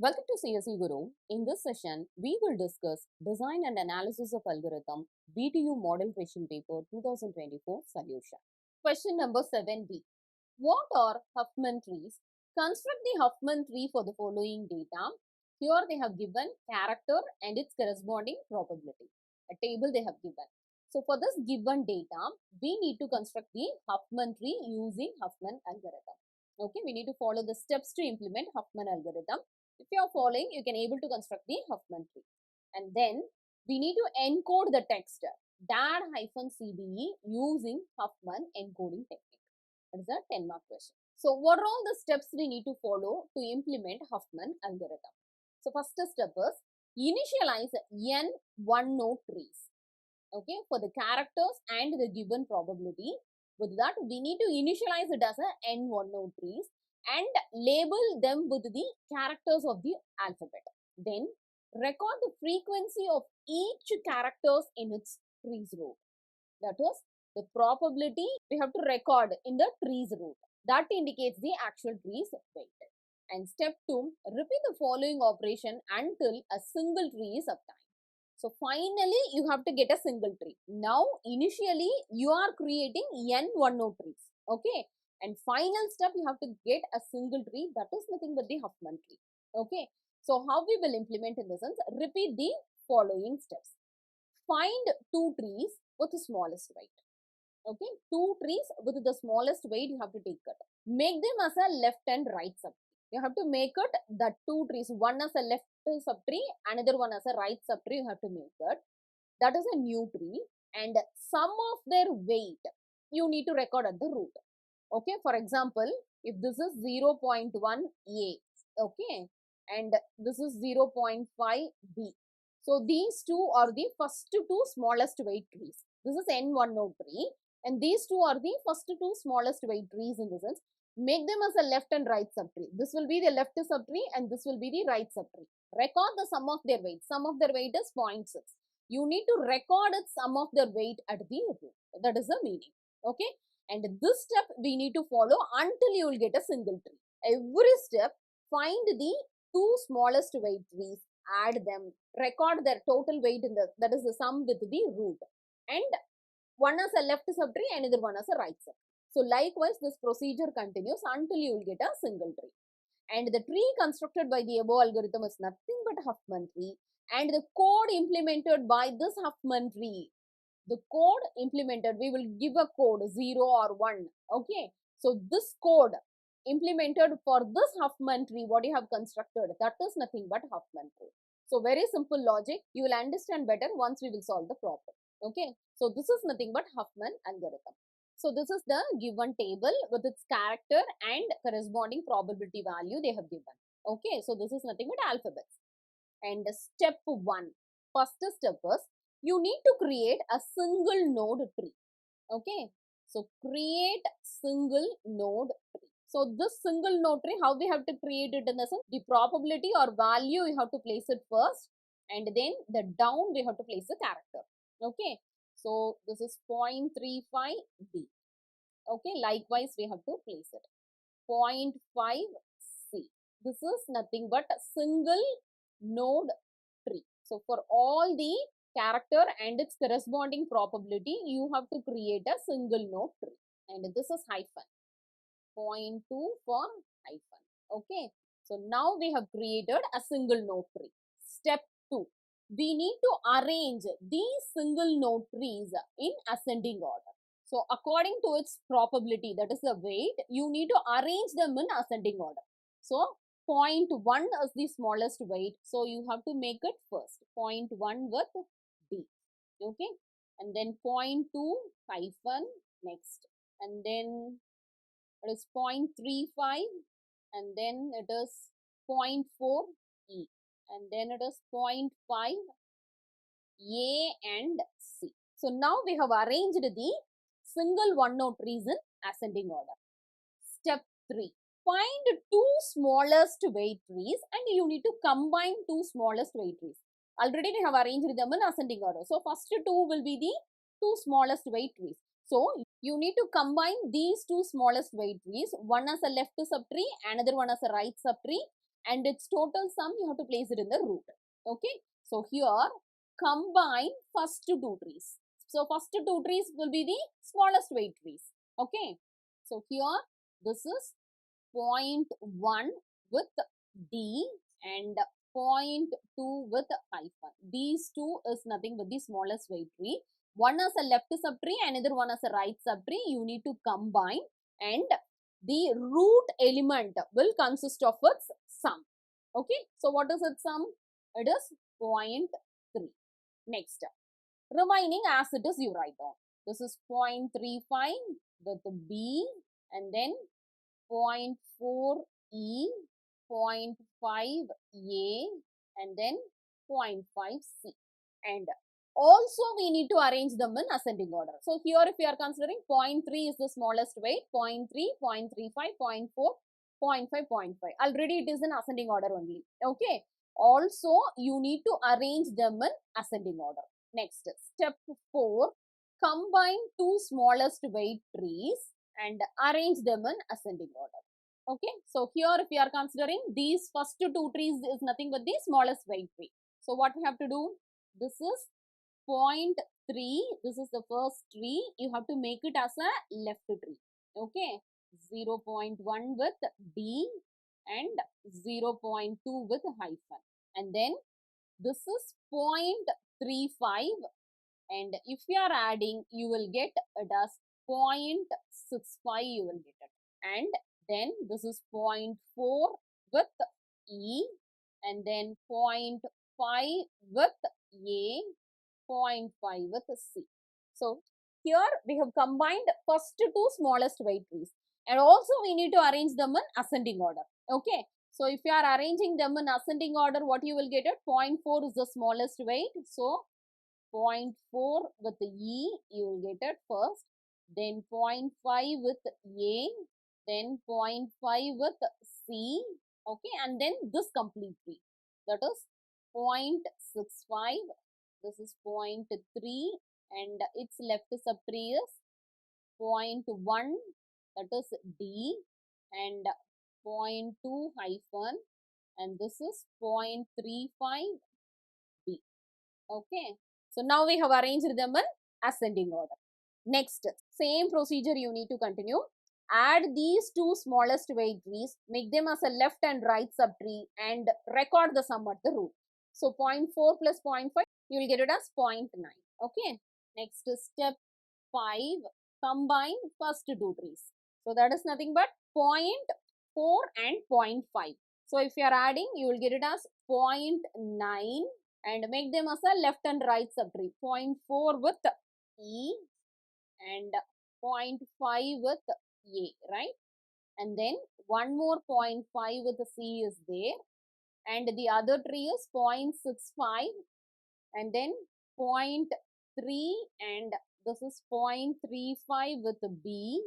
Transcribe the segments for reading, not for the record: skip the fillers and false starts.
Welcome to CSEGuru. In this session, we will discuss Design and Analysis of Algorithm BTU Model Question Paper 2024 solution. Question number 7b. What are Huffman trees? Construct the Huffman tree for the following data. Here they have given character and its corresponding probability. A table they have given. So for this given data, we need to construct the Huffman tree using Huffman algorithm. Okay, we need to follow the steps to implement Huffman algorithm. If you are following, you can able to construct the Huffman tree. And then we need to encode the text DAD-CBE using Huffman encoding technique. That is a 10-mark question. So what are all the steps we need to follow to implement Huffman algorithm? So first step is initialize n one-node trees. Okay, for the characters and the given probability. With that, we need to initialize it as a n one-node trees and label them with the characters of the alphabet. Then record the frequency of each characters in its trees root. That is the probability we have to record in the trees root. That indicates the actual trees weight. And step 2, repeat the following operation until a single tree is obtained. So finally, you have to get a single tree. Now, initially, you are creating n one-node trees. Okay. And final step, you have to get a single tree. That is nothing but the Huffman tree. Okay. So how we will implement in the sense, repeat the following steps. Find two trees with the smallest weight. Okay. Two trees with the smallest weight you have to take it. Make them as a left and right subtree. You have to make it the two trees, one as a left subtree, another one as a right subtree, you have to make it. That is a new tree, and sum of their weight you need to record at the root. Okay, for example, if this is 0.1a, okay, and this is 0.5b. So these two are the first two smallest weight trees. This is n one-node tree, and these two are the first two smallest weight trees in the sense. Make them as a left and right subtree. This will be the left subtree and this will be the right subtree. Record the sum of their weight. Sum of their weight is 0.6. You need to record its sum of their weight at the root. That is the meaning. Okay. And this step we need to follow until you will get a single tree. Every step, find the two smallest weight trees, add them, record their total weight in the, that is the sum with the root. And one as a left subtree, another one as a right subtree. So likewise, this procedure continues until you will get a single tree. And the tree constructed by the above algorithm is nothing but Huffman tree. And the code implemented by this Huffman tree, the code implemented, we will give a code 0 or 1. Okay. So this code implemented for this Huffman tree, what you have constructed, that is nothing but Huffman tree. So very simple logic. You will understand better once we will solve the problem. Okay. So this is nothing but Huffman algorithm. So this is the given table with its character and corresponding probability value they have given. Okay, so this is nothing but alphabets. And step 1, first step is you need to create a single node tree. Okay, so create single node tree. So this single node tree, how we have to create it in the sense, the probability or value you have to place it first, and then the down we have to place the character. Okay. So this is 0.35b. Okay, likewise we have to place it. 0.5c. This is nothing but a single node tree. So for all the character and its corresponding probability, you have to create a single node tree. And this is hyphen. 0.2 for hyphen. Okay. So now we have created a single node tree. Step 2. We need to arrange these single node trees in ascending order. So according to its probability, that is the weight, you need to arrange them in ascending order. So 0.1 is the smallest weight. So you have to make it first. 0.1 with D. Okay. And then 0.2 hyphen next. And then it is 0.35. And then it is 0.4 E. And then it is 0.5 A and C. So now we have arranged the single one-node trees in ascending order. Step 3. Find two smallest weight trees and you need to combine two smallest weight trees. Already we have arranged them in ascending order. So first two will be the two smallest weight trees. So you need to combine these two smallest weight trees, one as a left subtree, another one as a right subtree, and its total sum you have to place it in the root. Okay, so here combine first two trees. So first two trees will be the smallest weight trees. Okay, so here this is 0.1 with D and 0.2 with hyphen. These two is nothing but the smallest weight tree. One is a left subtree, another one is a right subtree. You need to combine, and the root element will consist of its sum. Okay, so what is its sum? It is 0.3. Next, remaining as it is you write down. This is 0.35 with B, and then 0.4E, 0.5A, and then 0.5C. And also we need to arrange them in ascending order. So here if you are considering 0.3 is the smallest weight, 0.3, 0.35, 0.4, 0.5, 0.5. Already it is in ascending order only. Okay. Also you need to arrange them in ascending order. Next, step 4, combine two smallest weight trees and arrange them in ascending order. Okay, so here if we are considering these first two trees is nothing but the smallest weight tree. So what we have to do? This is 0.3, this is the first tree. You have to make it as a left tree. Okay, 0.1 with D and 0.2 with hyphen. And then this is 0.35, and if you are adding, you will get it as 0.65, you will get it. And then this is 0.4 with E, and then 0.5 with A, 0.5 with C. So here we have combined first two smallest weight trees, and also we need to arrange them in ascending order. Okay, so if you are arranging them in ascending order, what you will get it? 0.4 is the smallest weight, so 0.4 with E you will get it first, then 0.5 with A, then 0.5 with C, okay, and then this complete tree, that is 0.65, this is 0.3, and its left subtree is 0.1, that is D, and 0.2 hyphen, and this is 0.35 B. Okay, so now we have arranged them in ascending order. Next, same procedure you need to continue. Add these two smallest weight trees, make them as a left and right subtree, and record the sum at the root. So 0.4 plus 0.5, you will get it as 0.9. Okay. Next, step 5, combine first two trees. So that is nothing but 0.4 and 0.5. So if you are adding, you will get it as 0.9 and make them as a left and right subtree. 0.4 with E and 0.5 with A, right? And then one more 0.5 with C is there, and the other tree is 0.65, and then 0.3, and this is 0.35 with B.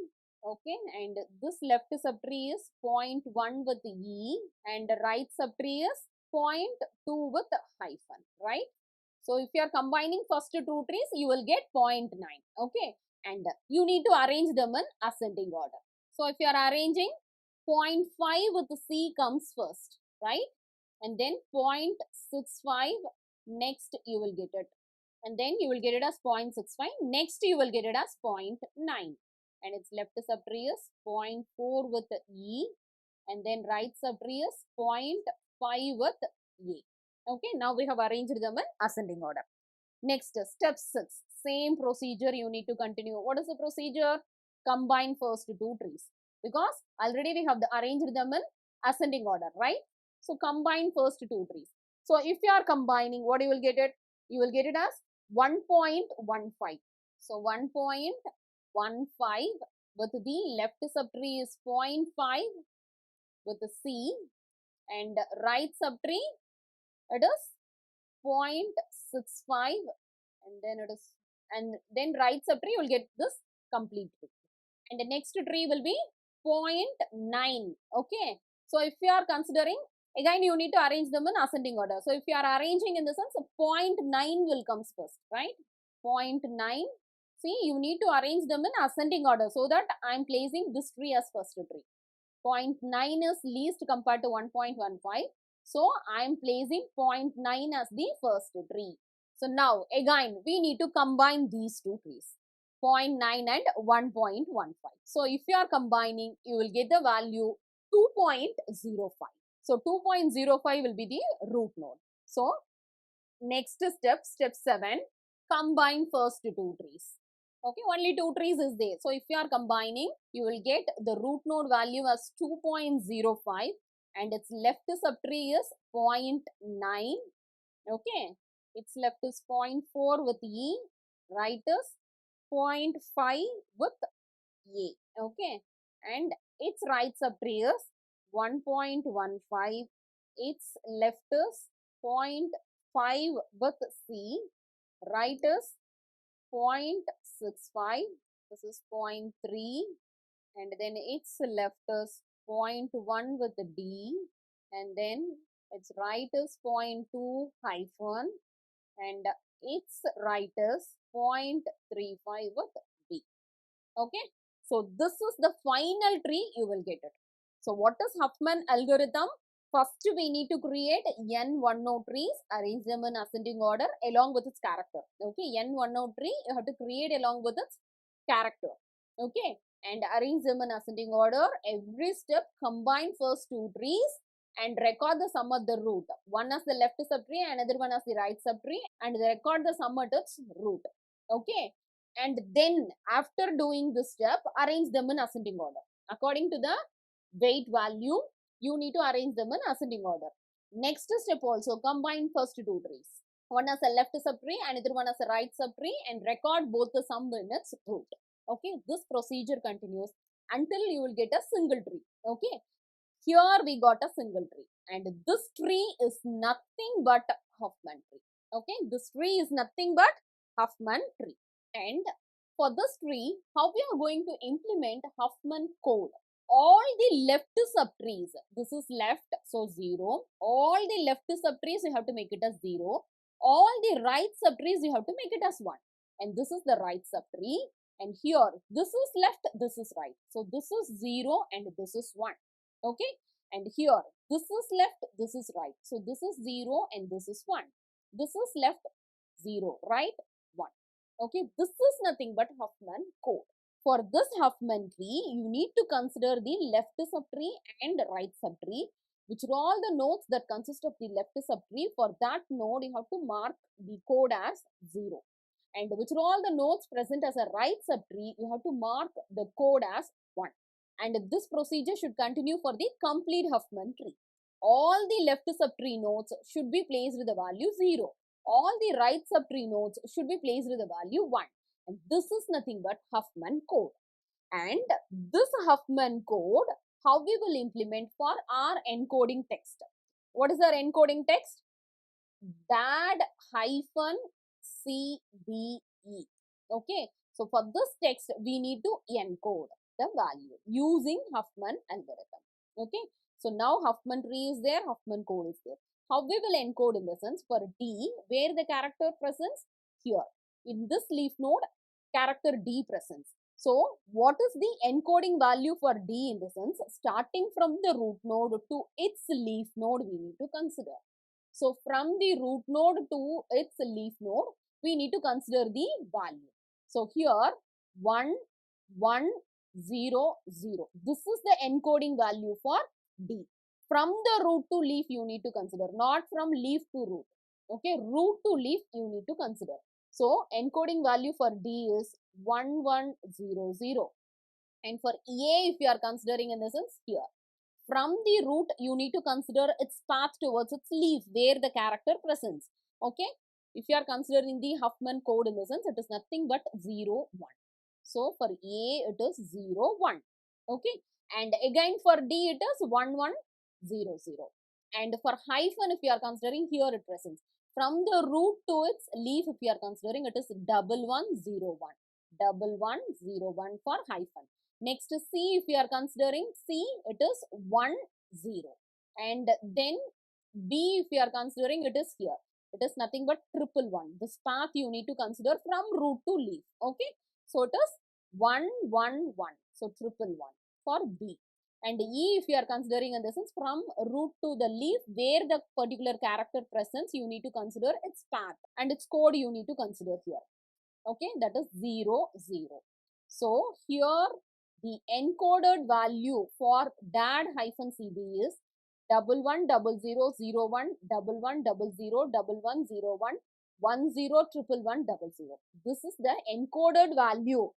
Okay, and this left subtree is 0.1 with E, and right subtree is 0.2 with hyphen, right? So if you are combining first two trees, you will get 0.9. Okay, and you need to arrange them in ascending order. So if you are arranging, 0.5 with C comes first, right? And then 0.65, next you will get it, and then you will get it as 0.65, next you will get it as 0.9, and its left subtree is 0.4 with E, and then right subtree is 0.5 with A. Okay, now we have arranged them in ascending order. Next, step 6, same procedure you need to continue. What is the procedure? Combine first two trees, because already we have arranged them in ascending order, right? So combine first two trees. So if you are combining, what you will get it? You will get it as 1.15. So 1.15 with the left subtree is 0.5 with the C, and right subtree it is 0.65, and then it is, and then right subtree you will get this complete tree, and the next tree will be 0.9. Okay, so if you are considering, again you need to arrange them in ascending order. So if you are arranging in the sense, 0.9 will come first, right? 0.9. See, you need to arrange them in ascending order, so that I am placing this tree as first tree. 0.9 is least compared to 1.15. So I am placing 0.9 as the first tree. So now again we need to combine these two trees, 0.9 and 1.15. So if you are combining, you will get the value 2.05. So 2.05 will be the root node. So next step, step 7, combine first two trees. Okay, only two trees is there. So if you are combining, you will get the root node value as 2.05 and its left subtree is 0.9. Okay, its left is 0.4 with E, right is 0.5 with A. Okay, and its right subtree is 1.15. Its left is 0.5 with C, right is 0.65, this is 0.3, and then its left is 0.1 with D, and then its right is 0.2 hyphen, and its right is 0.35 with B. Okay, so this is the final tree you will get it. So what is Huffman algorithm? First, we need to create n one-node trees, arrange them in ascending order along with its character. Okay, n one-node tree you have to create along with its character. Okay, and arrange them in ascending order. Every step combine first two trees and record the sum at the root. One as the left subtree, another one as the right subtree, and record the sum at its root. Okay, and then after doing this step, arrange them in ascending order according to the weight value. You need to arrange them in ascending order. Next step also, combine first two trees. One as a left subtree, another one as a right subtree, and record both the sum in its root. Okay, this procedure continues until you will get a single tree. Okay, here we got a single tree, and this tree is nothing but Huffman tree. Okay, this tree is nothing but Huffman tree. And for this tree, how we are going to implement Huffman code? All the left subtrees, this is left, so 0. All the left subtrees you have to make it as 0. All the right subtrees you have to make it as 1. And this is the right subtree. And here, this is left, this is right. So this is 0 and this is 1. Okay. And here, this is left, this is right. So this is 0 and this is 1. This is left, 0, right, 1. Okay. This is nothing but Huffman code. For this Huffman tree, you need to consider the left subtree and right subtree, which are all the nodes that consist of the left subtree. For that node, you have to mark the code as 0. And which are all the nodes present as a right subtree, you have to mark the code as 1. And this procedure should continue for the complete Huffman tree. All the left subtree nodes should be placed with the value 0. All the right subtree nodes should be placed with the value 1. And this is nothing but Huffman code. And this Huffman code, how we will implement for our encoding text. What is our encoding text? DAD-CBE. Okay. So for this text, we need to encode the value using Huffman algorithm. Okay. So now Huffman tree is there, Huffman code is there. How we will encode in the sense for D, where the character presents? Here. In this leaf node, character D presents. So, what is the encoding value for D in the sense? Starting from the root node to its leaf node, we need to consider. So, from the root node to its leaf node, we need to consider the value. So, here 1, 1, 0, 0. This is the encoding value for D. From the root to leaf, you need to consider, not from leaf to root. Okay, root to leaf, you need to consider. So, encoding value for D is 1100. And for A, if you are considering in the sense here, from the root, you need to consider its path towards its leaf, where the character presents. Okay, if you are considering the Huffman code in the sense, it is nothing but 0, 1. So, for A, it is 0, 1. Okay, and again for D, it is 1, 1, 0, 0. And for hyphen, if you are considering here, it presents. From the root to its leaf, if you are considering, it is 1101. 1101 for hyphen. Next is C, if you are considering C, it is 10. And then B, if you are considering, it is here. It is nothing but 111. This path you need to consider from root to leaf. Okay. So it is 111. So 111 for B. And E, if you are considering in the sense from root to the leaf where the particular character presents, you need to consider its path and its code you need to consider here. Okay, that is 0, 0. So here the encoded value for DAD-CB is 11000111001101101100. This is the encoded value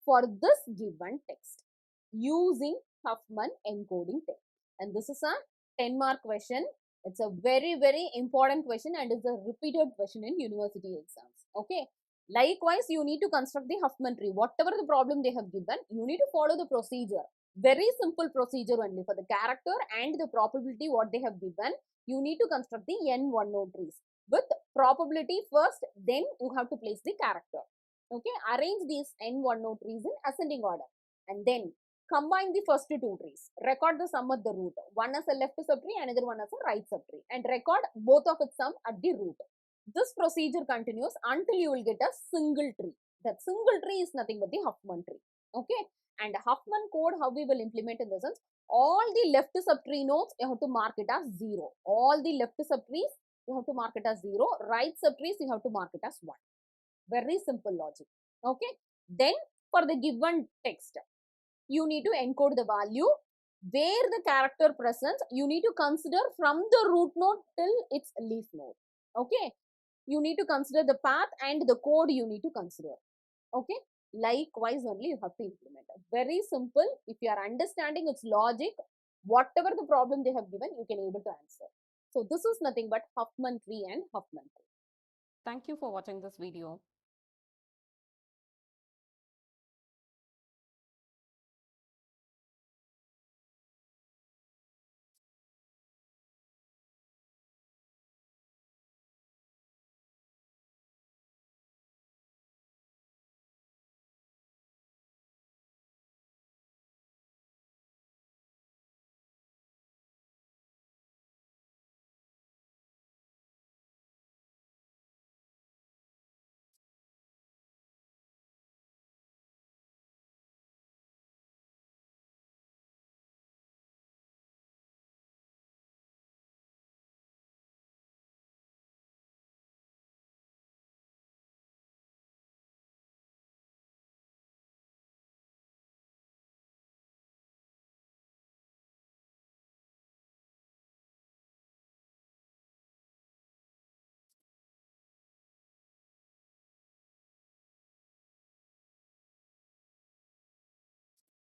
for this given text using Huffman encoding technique. And this is a 10-mark question. It's a very, very important question and it's a repeated question in university exams. Okay. Likewise, you need to construct the Huffman tree. Whatever the problem they have given, you need to follow the procedure. Very simple procedure only for the character and the probability what they have given. You need to construct the N10 trees. With probability first, then you have to place the character. Okay, arrange these N10 trees in ascending order. And then combine the first two trees. Record the sum at the root. One as a left subtree, another one as a right subtree. And record both of its sum at the root. This procedure continues until you will get a single tree. That single tree is nothing but the Huffman tree. Okay. And Huffman code, how we will implement in the sense, all the left subtree nodes, you have to mark it as 0. All the left subtrees, you have to mark it as 0. Right subtrees, you have to mark it as 1. Very simple logic. Okay. Then for the given text, you need to encode the value where the character presents. You need to consider from the root node till its leaf node. Okay. You need to consider the path and the code you need to consider. Okay. Likewise only you have to implement it. Very simple. If you are understanding its logic, whatever the problem they have given, you can able to answer. So this is nothing but Huffman tree and Huffman tree. Thank you for watching this video.